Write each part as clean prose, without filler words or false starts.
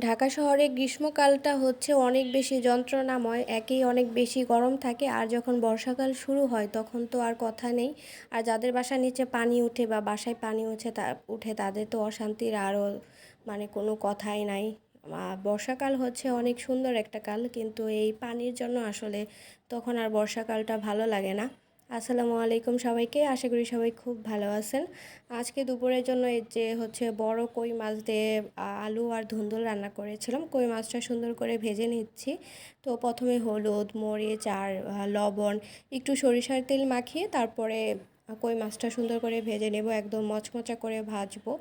ঢাকা শহরে গ্রীষ্মকালটা হচ্ছে অনেক বেশি যন্ত্রণাময়, একেই অনেক বেশি গরম থাকে, আর যখন বর্ষাকাল শুরু হয় তখন তো আর কথা নেই। আর যাদের বাসার নিচে পানি উঠে বা বাসায় পানি উঠে তাদের তো অশান্তির আরও মানে কোনো কথাই নাই। বর্ষাকাল হচ্ছে অনেক সুন্দর একটা কাল, কিন্তু এই পানির জন্য আসলে তখন আর বর্ষাকালটা ভালো লাগে না। আসসালামু আলাইকুম সবাইকে, আশা করি সবাই খুব ভালো আছেন। আজকে দুপুরের জন্য এই যে হচ্ছে বড় কই মাছ দিয়ে আলু আর ধুন্দুল রান্না করেছিলাম। কই মাছটা সুন্দর করে ভেজে নিচ্ছি। তো প্রথমে হলুদ মরিচ আর লবণ একটু সরিষার তেল মাখিয়ে তারপরে কই মাছটা সুন্দর করে ভেজে নেব, একদম মচমচা করে ভাজবো।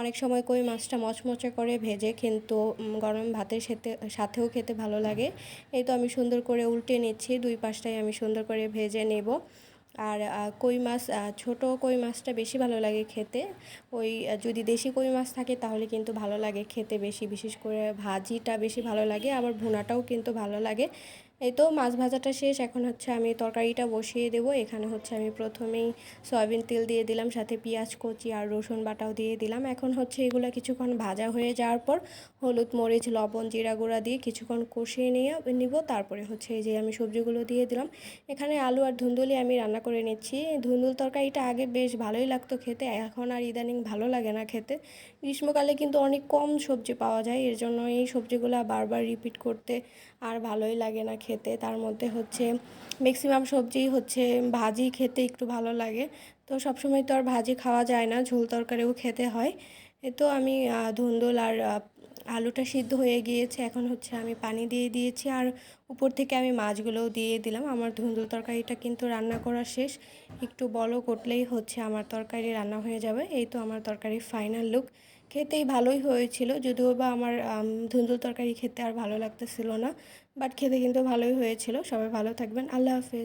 অনেক সময় কই মাছটা মচমচা করে ভেজে কিন্তু গরম ভাতের সাথেও খেতে ভালো লাগে। এই তো আমি সুন্দর করে উল্টে নিচ্ছি, দুই পাশটাই আমি সুন্দর করে ভেজে নেব। আর কই মাছ, ছোটো কই মাছটা বেশি ভালো লাগে খেতে। ওই যদি দেশি কই মাছ থাকে তাহলে কিন্তু ভালো লাগে খেতে বেশি, বিশেষ করে ভাজিটা বেশি ভালো লাগে, আবার ভুনাটাও কিন্তু ভালো লাগে। এই তো মাছ ভাজাটা শেষ, এখন হচ্ছে আমি তরকারিটা বসিয়ে দেবো। এখানে হচ্ছে আমি প্রথমেই সয়াবিন তেল দিয়ে দিলাম, সাথে পেঁয়াজ কুচি আর রসুন বাটাও দিয়ে দিলাম। এখন হচ্ছে এগুলো কিছুক্ষণ ভাজা হয়ে যাওয়ার পর হলুদ মরিচ লবণ জিরা গুঁড়া দিয়ে কিছুক্ষণ কষিয়ে নিব। তারপরে হচ্ছে এই যে আমি সবজিগুলো দিয়ে দিলাম। এখানে আলু আর ধুন্দুলি আমি রান্না করে নিচ্ছি। ধুন্দুল তরকারিটা আগে বেশ ভালোই লাগতো খেতে, এখন আর ইদানিং ভালো লাগে না খেতে। গ্রীষ্মকালে কিন্তু অনেক কম সবজি পাওয়া যায়, এর জন্য এই সবজিগুলো বারবার রিপিট করতে আর ভালোই লাগে না খেতে। তার মধ্যে হচ্ছে ম্যাক্সিমাম সবজি হচ্ছে ভাজি খেতে একটু ভালো লাগে। তো সবসময় তো আর ভাজি খাওয়া যায় না, ঝোল তরকারিও খেতে হয়। এ তো আমি ধুন্দুল আর আলুটা সিদ্ধ হয়ে গিয়েছে, এখন হচ্ছে আমি পানি দিয়ে দিয়েছি আর উপর থেকে আমি মাছগুলোও দিয়ে দিলাম। আমার ধুন্দুল তরকারিটা কিন্তু রান্না করা শেষ, একটু বলক উঠলেই হচ্ছে আমার তরকারি রান্না হয়ে যাবে। এই তো আমার তরকারির ফাইনাল লুক। খেতেই ভালোই হয়েছিল, যদিও বা আমার ধুন্দুল তরকারি খেতে আর ভালো লাগতেছিল না, বাট খেতে কিন্তু ভালোই হয়েছিল। সবাই ভালো থাকবেন, আল্লাহ হাফেজ।